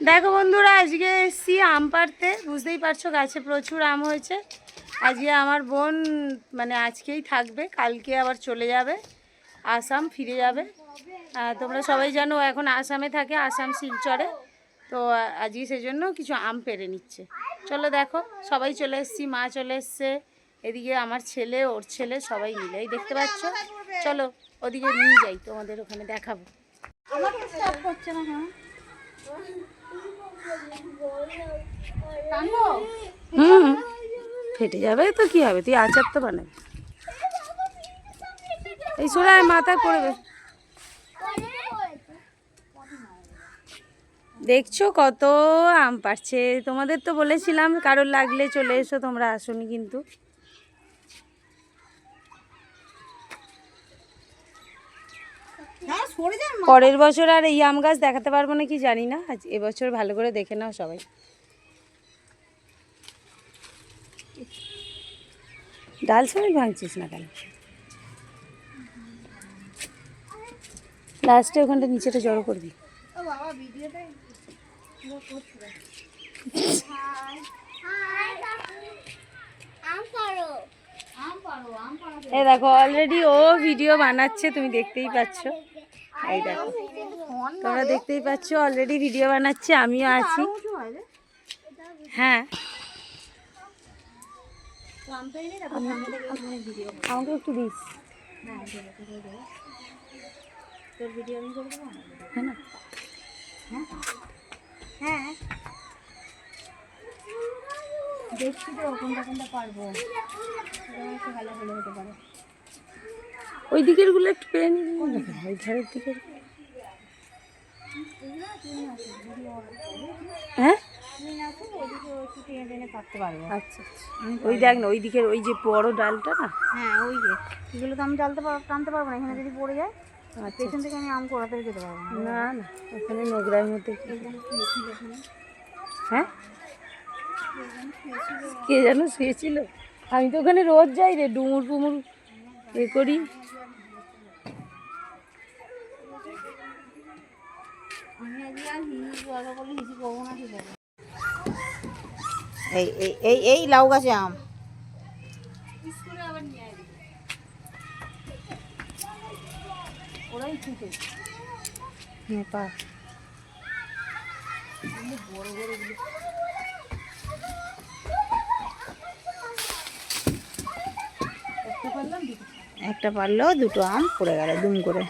দেখো বন্ধুরা, আজকে এসছি আম পাড়তে। বুঝতেই পারছো গাছে প্রচুর আম হয়েছে। আজকে আমার বোন মানে আজকেই থাকবে, কালকে আবার চলে যাবে আসাম, ফিরে যাবে। তোমরা সবাই জানো এখন আসামে থাকে, আসাম শিলচরে। তো আজকে সেজন্য কিছু আম পেড়ে নিচ্ছে। চলো দেখো, সবাই চলে এসছি, মা চলে এসছে, এদিকে আমার ছেলে, ওর ছেলে, সবাই মিলে এই দেখতে পাচ্ছ। চলো ওদিকে নিয়ে যাই, তোমাদের ওখানে দেখাবো। হুম, ফেটে যাবে তো কি হবে, তুই আচার তো বানাবি। এই সোড়ায় মাথা পড়বে। দেখছো কত আম পাড়ছে। তোমাদের তো বলেছিলাম কারোর লাগলে চলে এসো, তোমরা আসোনি কিন্তু। পরের বছর আর এই আম গাছ দেখাতে পারবো না কি জানি না, আজ এবছর ভালো করে দেখে নাও সবাই। ডাল সবাই ভাঙছিস না কেন? লাস্টে ওখানটা নিচেটা জড়ো করবি। এই দেখো অলরেডি ও ভিডিও বানাচ্ছে, তুমি দেখতেই পাচ্ছ। এই দেখো, তোমরা দেখতেই পাচ্ছ অলরেডি ভিডিও বানাচ্ছে, আমিও আছি। হ্যাঁ, আমাকে একটু দিস। হ্যাঁ না, হ্যাঁ দেখছি তো কোনটা কোনটা পারবো, ভালো ভালো হতে পারে। ওই দিকের গুলো একটু পেয়ে নিবি, ওই ধারের দিকের। হ্যাঁ আচ্ছা, ওই দেখ না, ওই দিকের ওই যে বড় ডালটা না। হ্যাঁ ওই যে এগুলো তো আমি টানতে পারবো না, এখানে যদি পড়ে যায় পেছন থেকে আমি আম কোড়াতে যেতে পারবো না। না না, ওখানে নোংরার মধ্যে। হ্যাঁ, কে যেন শুয়েছিল। আমি তো ওখানে রোজ যাই রে, ডুমুর ফুমুর এ করি। এই এই এই এই লাউ গাছে আম। ওরাই ছুটে নেপাল বড় বড় গুলো। একটা পারলো, দুটো আম পড়ে গেল দুম করে।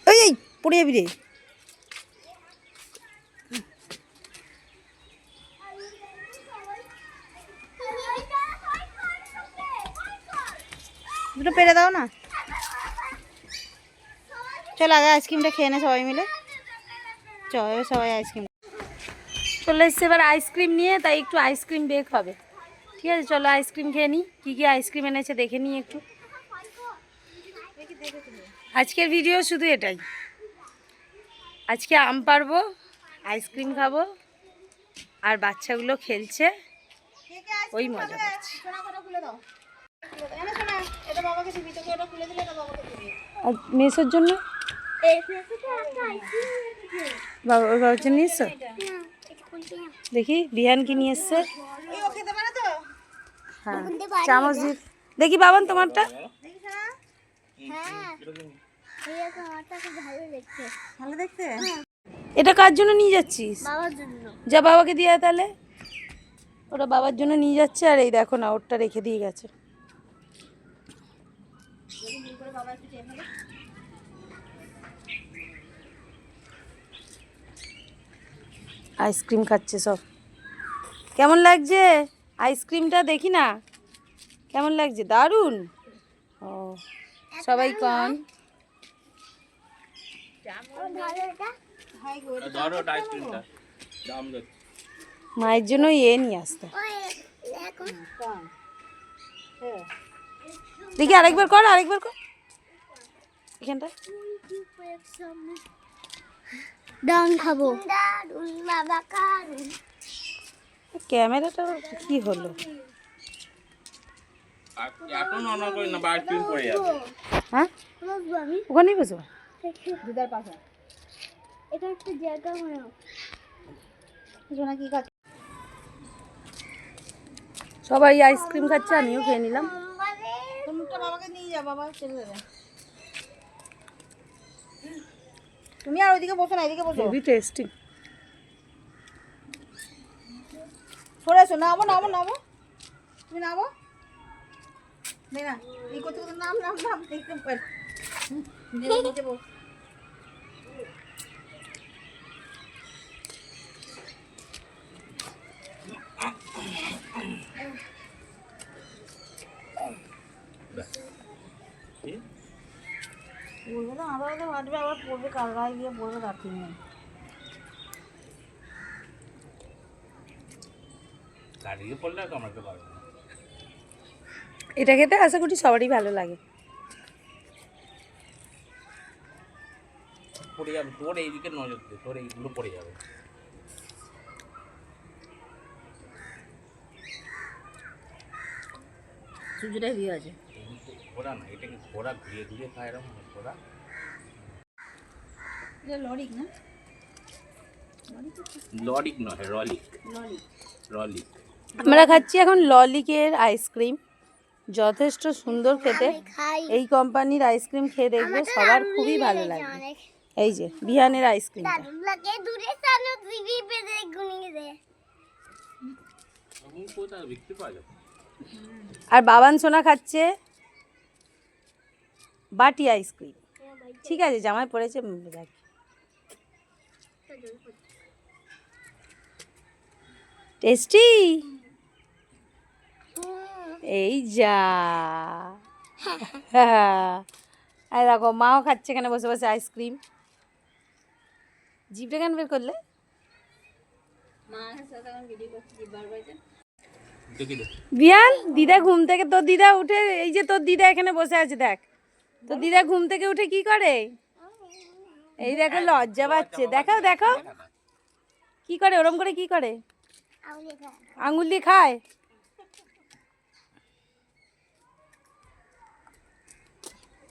এই এই পড়ে যাবি রে। দুটো পেরে দাও না। চল আগে আইসক্রিমটা খেয়ে নে সবাই মিলে। চল সবাই আইসক্রিম। চলে এসছে এবার আইসক্রিম নিয়ে, তাই একটু আইসক্রিম বেক হবে। ঠিক আছে, চলো আইসক্রিম খেয়ে নিই। কী কী আইসক্রিম এনেছে দেখে নিই একটু। আজকের ভিডিও শুধু এটাই, আজকে আম পারবো, আইসক্রিম খাবো, আর বাচ্চাগুলো খেলছে, ওই মজা করছি। আর মেসোর জন্য বাবার জন্য নিয়ে এসছো? দেখি বিহান কি নিয়ে এসছে। হ্যাঁ, চামচ দিয়ে দেখি বাবান তোমারটা। এটা কার জন্য নিয়ে যাচ্ছিস? যা বাবাকে দিয়ে আয় তাহলে। ওটা বাবার জন্য নিয়ে যাচ্ছে, আর এই দেখো না ওরটা রেখে দিয়ে গেছে। আইসক্রিম খাচ্ছে সব। কেমন লাগছে আইসক্রিমটা? দেখি না কেমন লাগছে। দারুণ। ও সবাই কন। মায়ের জন্য এ নিয়ে আসতে। দেখি আরেকবার কর, আরেকবার কর এখানটা। ডান খাবো। ক্যামেরাটা কি হলো? এত নরম করে না, বার পিন পড়ে যাবে। হ্যাঁ বসবো আমি ওখানেই বসো। দিদার পাশে এটা একটা জায়গা মনে হয়। সোনা কি খাচ্ছে? সবাই আইসক্রিম খাচ্ছে, আমিও খেয়ে নিলাম। তুমিটা বাবাকে নিয়ে যাও, বাবা চলে যাবে। তুমি আর ওইদিকে বসো না, এদিকে বসো। Heavy tasty. সরে এসো, নামো নামো নামো, তুমি নামো। না এই করতে করতে নাম নাম নাম দেখতে পাই। নিচে বস। বলবে না আবার হাঁটবে, আবার পড়বে, কালগায় গিয়ে পড়বে, রাখি নেই। গাড়িয়ে পড়লে কামড়াতে পারবে না। এটা খেতে আশা করি সবারই ভালো লাগে। পড়ে যাবে, তোর এইদিকে নজর দে, তোর এইগুলো পড়ে যাবে। সুজিটা হেভি আছে। ঘোড়া না, এটাকে ঘোড়া ঘুরিয়ে ঘুরিয়ে খায়, এরকম ঘোড়া। এটা লরিক না? লরিক নয়, রলিক। লরিক। রলিক। আমরা খাচ্ছি এখন ললিকের আইসক্রিম, যথেষ্ট সুন্দর খেতে। খাই এই কোম্পানির আইসক্রিম খেয়ে দেখবে সবার খুবই ভালো লাগবে। অনেক এই যে বিহানের আইসক্রিমটা। দারুণ লাগে দূরে সানো দিদি পেতে গুনিয়ে দে এবং কোথায় বিক্রি পাওয়া যাবে? আর বাবান সোনা খাচ্ছে বাটি আইসক্রিম। ঠিক আছে, জামাই পড়েছে দেখ। টেস্টি। এই যা এই দেখো মাও খাচ্ছে এখানে বসে বসে আইসক্রিম। জিভটা কেন বের করলে? দেখি দে। বিয়ান দিদা ঘুম থেকে, তোর দিদা উঠে, এই যে তোর দিদা এখানে বসে আছে দেখ, তোর দিদা ঘুম থেকে উঠে কি করে? এই দেখো লজ্জা পাচ্ছে, দেখো দেখো কি করে, ওরম করে কি করে, আঙুল দিয়ে খায়।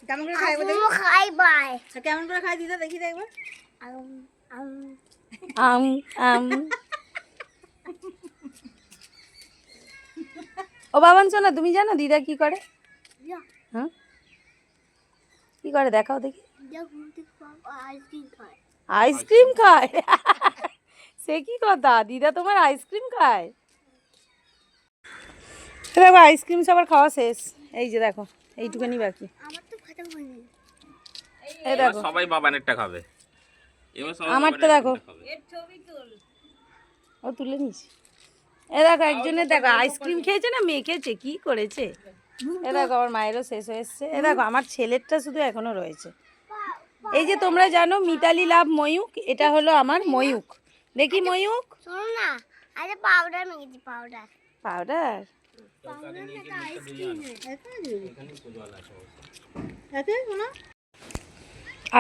কেমন করে খাই বলে? খাই বাই কেমন করে খাই দিদা দেখি দেখবে। আম আম। ও বাবান শোনা, তুমি জানো দিদা কি করে? হ্যাঁ কি করে দেখাও দেখি। আইসক্রিম খাই আইসক্রিম খায়? সে কি কথা, দিদা তোমার আইসক্রিম খায়? দেখো আইসক্রিম সবার খাওয়া শেষ, এই যে দেখো এইটুখানি বাকি। আমার তো খতম হয়নি এই এবার দেখো সবাই বাবানেরটা খাবে। এবার সবাই আমারটা দেখো, বাবানেরটা খাবে। ও তুলে নিয়েছি। এ দেখো একজনের দেখো আইসক্রিম খেয়েছে না মেখেছে কি করেছে। এ দেখো আমার মায়েরও শেষ হয়ে এসছে। এ দেখো আমার ছেলেরটা শুধু এখনো রয়েছে। এই যে তোমরা জানো মিতালি লাভ ময়ূক, এটা হলো আমার ময়ূক। দেখি ময়ূক। শোনো না, আরে পাউডার মেখেছি পাউডার পাউডার।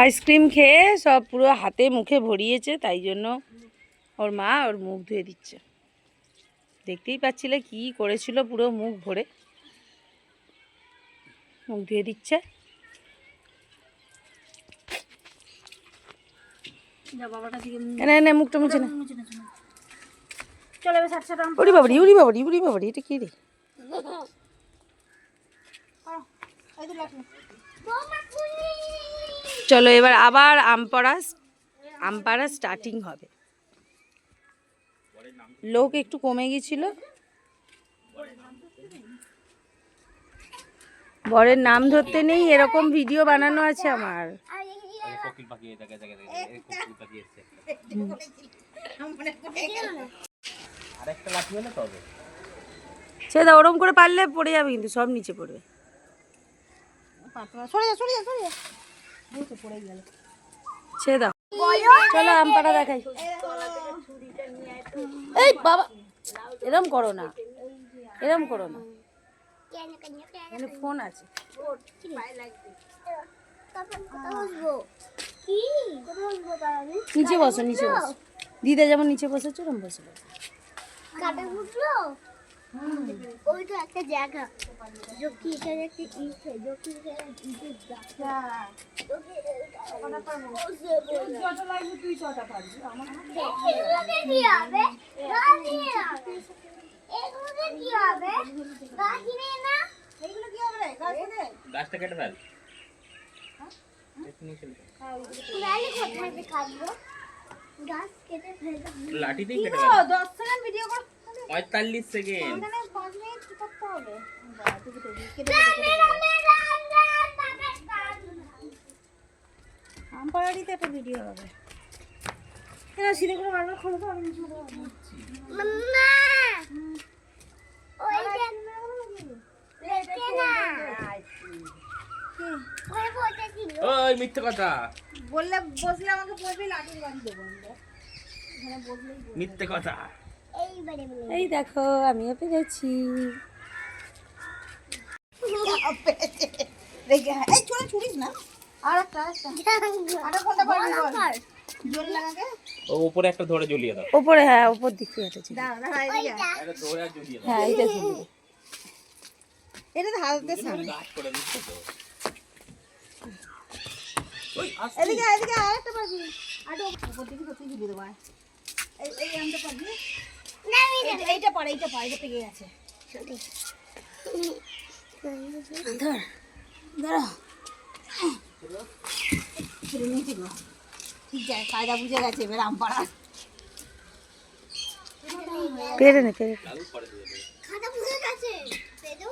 আইসক্রিম খেয়ে সব পুরো হাতে মুখে ভরিয়েছে, তাই জন্য ওর মা ওর মুখ ধুয়ে দিচ্ছে। দেখতেই পাচ্ছিলে কি করেছিল, পুরো মুখ ভরে মুখ ধুয়ে দিচ্ছে। বাবাটা দিকে এনে এনে মুখটা মুছে না। চলে এবার সাথে সাথে উড়ি বাবারি উড়ি বাবারি উড়ি বাবারি, এটা কি রে? এই তো লাগলো। চলো এবার আবার আমপাড়া স্টার্টিং হবে। লোক একটু কমে গিয়েছিল। বরের নাম ধরতে নেই, এরকম ভিডিও বানানো আছে আমার। এই কোকিল পাখি, এই দেখে দেখে দেখে, এই কোকিল পাখি এসছে। আরেকটা লাঠি হলে তবে। সেটা ওরম করে পারলে পড়ে যাবে, কিন্তু সব নিচে পড়বে। সরে যা সরে যা সরে যা। এই তো পড়ে গেল। ছে দাও, চলো আমপাড়া দেখাই। এই বাবা এরম করো না, এরম করো না, এখানে ফোন আছে। নিচে বসো নিচে বসো, দিদা যেমন নিচে বসেছো ওরম বসে বসো। ওই তো একটা জায়গা যোকি এখানে একটা ইট है যোকি এখানে ইটের গাছা যোকি যত লাগবে তুই ছটা পারবি আমার এগুলোকে কি হবে গাছ নিয়ে যাবে এগুলোকে কি হবে গাছ নিয়ে না এইগুলো কি হবে রে গাছ দে গাছটা কেটে ফেল একটু নিচে ফেল। নালে কোথায় কাটবো গাছ কেটে ফেলতে লাঠিতেই কেটে ও ফেল 10 সেকেন্ড ভিডিও কর 45 সেকেন্ড এখানে 5 মিনিট করতে হবে বাবা তুই কেটে আমপাড়ারিতে একটা ভিডিও হবে এরা সিধে করে বারবার খোলো তো আমি নিচে দেবো মাম্মা ওই যে লেটে না ওই বলতে ছিল ওই মিথ্যে কথা বললে বসলে আমাকে বলবি লাঠি বাড়ি দেবো আমরা এখানে বসলেই মিথ্যে কথা এইবারে বলে এই দেখো আমিও পেরেছি। রেখে এই ছোট ছুরিস না আর একটা কোনটা পারবি বল জোর লাগাকে ও উপরে একটা ধরে জ্বলিয়ে দাও ওপরে, হ্যাঁ ওপর দিক থেকে হেঁটেছি। দাঁড়া দাঁড়া এদিকে একটা ধরে আর জ্বলিয়ে দাও হ্যাঁ এইটা ছিল। এটা তো হাতে সামনে গাছ করে দিচ্ছে তো ওই আস্তে এদিকে এদিকে আর একটা পারবি আর উপর দিকে সত্যি ঝুলিয়ে দেবো আয়। এই আমটা পারবি এইটা পার এইটা পেকে গেছে ধর ধরো ছেড়ে নিয়েছি গো ঠিক যায় কায়দা বুঝে গেছে এবার আম পাড়া পেরে নে পেরে নে। লালু পরে দিয়ে দেবে খাতা পুরো গেছে পেদো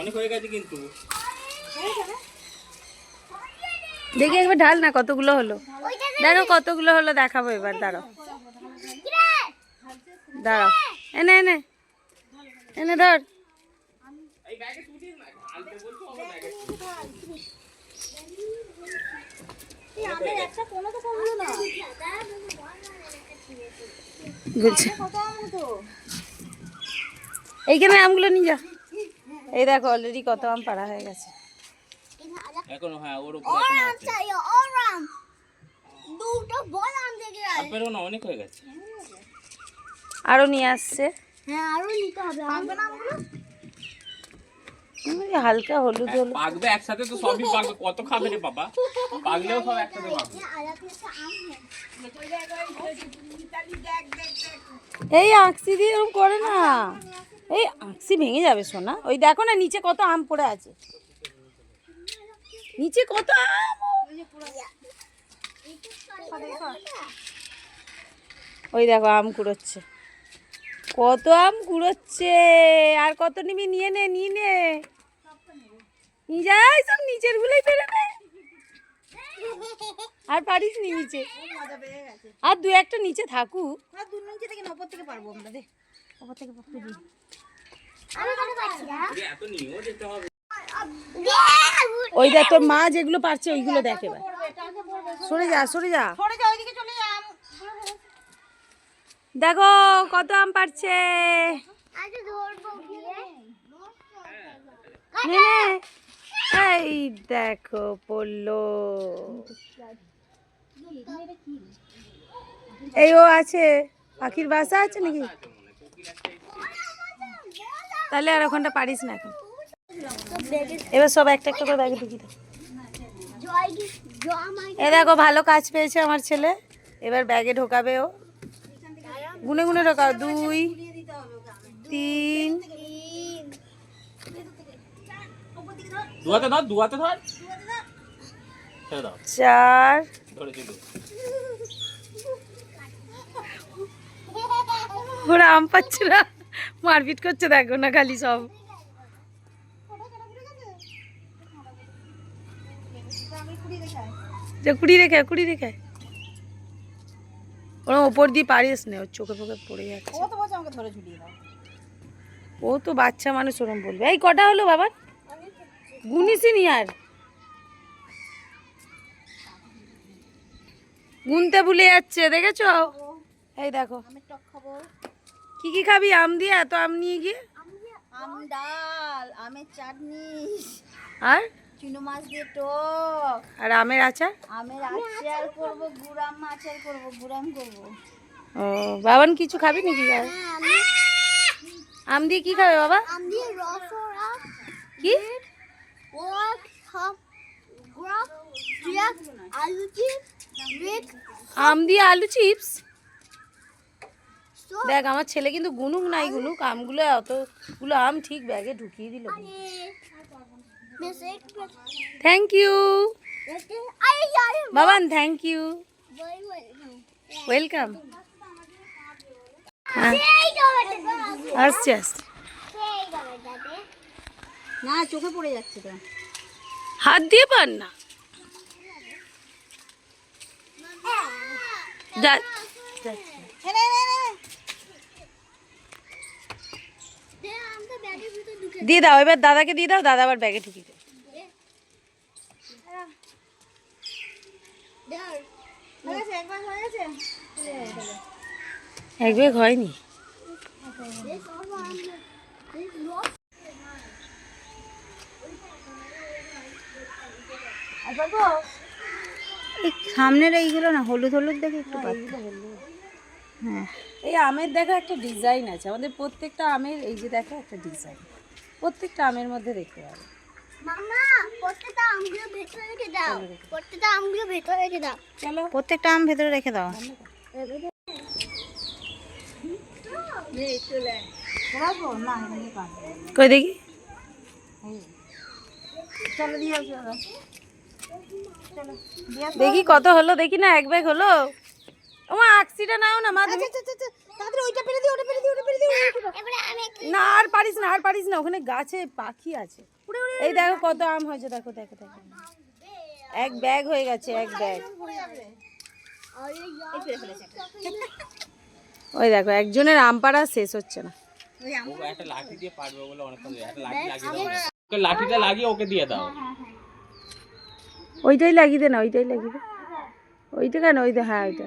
অনেক হয়ে গেছে কিন্তু দেখি একবার ঢাল না কতগুলো হলো, দেখো কতগুলো হলো দেখাবো এবার। দাঁড়াও দাঁড়াও, এনে এনে এনে ধর। এই ব্যাগে তুলিস না ঢালতে বলছো আমার ব্যাগে আমের একটা কোনো তো কমলো না বুঝছি, কত আম হতো এইখানে আমগুলো নিয়ে যা। এই দেখো অলরেডি কত আম পাড়া হয়ে গেছে। এখনো হ্যাঁ ওর উপরে এখনো আছে চাই ওরাম দুটো বল আম দেখে আর পেরো না অনেক হয়ে গেছে আরো নিয়ে আসছে। হ্যাঁ আরো নিতে হবে পাকবে না আমগুলো ওই হালকা হলুদ হলুদ। পাকবে একসাথে তো সবই পাকবে কত খাবে রে বাবা পাকলেও সব একসাথে পাকবে আর একটা আম এই আঁকসি দিয়ে এরকম করে না, এই আঁকসি ভেঙে যাবে সোনা। ওই দেখো না নিচে কত আম পড়ে আছে, নিচে কত আম। ওই দেখো আম কুড়োচ্ছে, কত আম কুড়োচ্ছে। আর কত নিবি নিয়ে নে নিয়ে নে, নিয়ে যাই সব নিচের গুলোই পেরে নে। আর পারিস নি নিচে, মজা পেয়ে গেছে আর দু একটা নিচে থাকুক। আর দু নিচে থেকে ওপর থেকে পারবো আমরা দে ওপর থেকে পড়তে দিই আমি কেন পাচ্ছি না ওরে এত নিয়েও যেতে হবে ওই দেখ তোর মা যেগুলো পারছে ওইগুলো দেখ এবার। সরে যা সরে যা, সরে যা ওইদিকে চলে যা আম দেখো কত আম পারছে। আজ ধরবো গিয়ে নে নে। এই দেখো পড়লো, এই ও আছে পাখির বাসা আছে নাকি? তাহলে আর ওখানটা পারিস না এখন। এবার সব একটা একটা করে ব্যাগে ঢুকিয়ে দাও। জয় জয় এ দেখো ভালো কাজ পেয়েছে আমার ছেলে, এবার ব্যাগে ঢোকাবে ও। গুনে গুনে ঢোকাও, 2 3 দুয়াতে ধর ছেড়ে দাও 4 ধরে চলো ওরা আম পাচ্ছে না, মারপিট করছে দেখো না খালি সব। কুড়ি রেখে ওরা ওপর দিয়ে পারিস না, ওর চোখে ফোকে পড়ে যাচ্ছে। ও তো বলছে আমাকে ধরে ঝুলিয়ে দাও ও তো বাচ্চা মানুষ, ওরম বলবে। এই কটা হলো বাবা, গুনিসই নি আর, গুনতে ভুলে যাচ্ছে দেখেছো। এই দেখো আমের টক খাবো কি কি খাবি আম দিয়ে, এত আম নিয়ে গিয়ে। আম ডাল আমের চাটনি আর চুনো মাছ দিয়ে টক আর আমের আচার। আমের আচার করবো গুড়াম আচার করবো গুড়াম করবো ও বাবান কিছু খাবি নাকি আর? আম দিয়ে কি খাবে বাবা? আমি রসরা কি ও সব গ্রাফ জিয়া আলু চিপস রেড আম দিয়ে আলু চিপস? দেখ আমার ছেলে কিন্তু গুনুক নাই গুনুক, আমগুলো অতগুলো আম ঠিক ব্যাগে ঢুকিয়ে দিল। মেসেজ থ্যাংক ইউ আরে আরে বাবান, থ্যাংক ইউ, বই বই ওয়েলকাম। এই টমেটো আসছে আসছে, এই টমেটো না চোখে পড়ে যাচ্ছে তো। হাত দিয়ে পার না যা এনে এনে এনে দে আমরা ব্যাগের ভিতর ঢুকে দিয়ে দাও, এবার দাদাকে দিয়ে দাও, দাদা আবার ব্যাগে ঢুকিয়ে দেয়। দে হয়ে গেছে একবার হয়ে গেছে। এক ব্যাগ হয়নি। এই সব আমরা এই রস এই সামনের এইগুলো না হলুদ হলুদ দেখে একটু পাতলা। হ্যাঁ এই আমের দেখো একটা ডিজাইন আছে, আমাদের প্রত্যেকটা আমের এই যে দেখো একটা ডিজাইন, প্রত্যেকটা আমের মধ্যে দেখতে পাবে। মামা প্রত্যেকটা আমগুলো ভেতরে রেখে দাও প্রত্যেকটা আমগুলো ভেতরে রেখে দাও চলো প্রত্যেকটা আম ভেতরে রেখে দাও। কই দেখি, চলো দিয়ে আসো দাদা। দেখি কত হলো, দেখি না এক ব্যাগ হলো। ওমা আকসিটা নাও না মা তুমি। তাড়াতাড়ি ওইটা পেরে দিও, ওটা পেরে দিও, ওটা পেরে দিও। এবারে আমি না আর পারিস না, আর পারিস না, ওখানে গাছে পাখি আছে। এই দেখো কত আম হয়েছে, দেখো দেখো দেখো, এক ব্যাগ হয়ে গেছে, এক ব্যাগ। ওই দেখো একজনের আম পাড়া শেষ হচ্ছে না। ও একটা লাঠি দিয়ে পারবে বলে অনেকক্ষণ একটা লাঠি লাগিয়ে দাও। ওকে লাঠিটা লাগিয়ে ওকে দিয়ে দাও। ওইটাই লাগিয়ে দে না, ওইটাই লাগিয়ে দে। ওইটা কেন, ওই দে, হ্যাঁ ওইটা।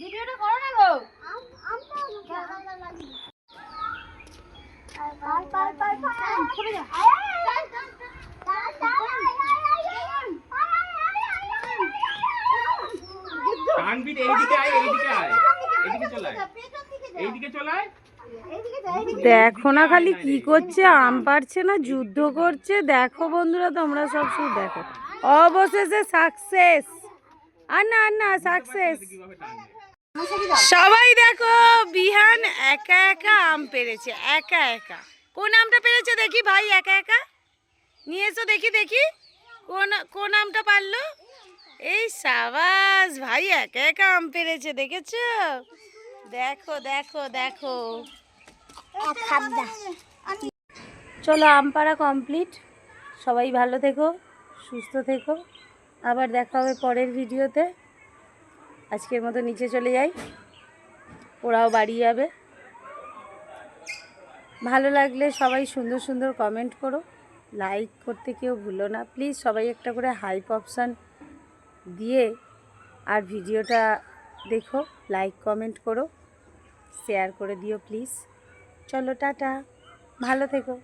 ভিডিওটা করো না গো ছুটে যা কানবিট এইদিকে আয়, এইদিকে আয়, এইদিকে চলে আয়, এইদিকে চলে আয়। দেখো না খালি কি করছে, আম পারছে না, যুদ্ধ করছে। দেখো বন্ধুরা তোমরা সব শুধু দেখো, অবশেষে সাকসেস। আর না আর না, সাকসেস। কিভাবে টানবে? সবাই দেখো বিহান একা একা আম পেরেছে, একা একা। কোন আমটা পেরেছে দেখি ভাই, একা একা নিয়ে এসো দেখি, দেখি কোন কোন আমটা পারলো। এই সাবাস ভাই, একা একা আম পেরেছে, দেখেছো? দেখো দেখো দেখো, চলো আম পাড়া কমপ্লিট। সবাই ভালো থেকো, সুস্থ থেকো, আবার দেখা হবে পরের ভিডিওতে। আজকের মতো নিচে চলে যাই, ওরাও বাড়ি যাবে। ভালো লাগলে সবাই সুন্দর সুন্দর কমেন্ট করো, লাইক করতে কেউ ভুলো না প্লিজ। সবাই একটা করে হাইপ অপশান দিয়ে আর ভিডিওটা দেখো, লাইক কমেন্ট করো, শেয়ার করে দিও প্লিজ। চলো টাটা, ভালো থেকো।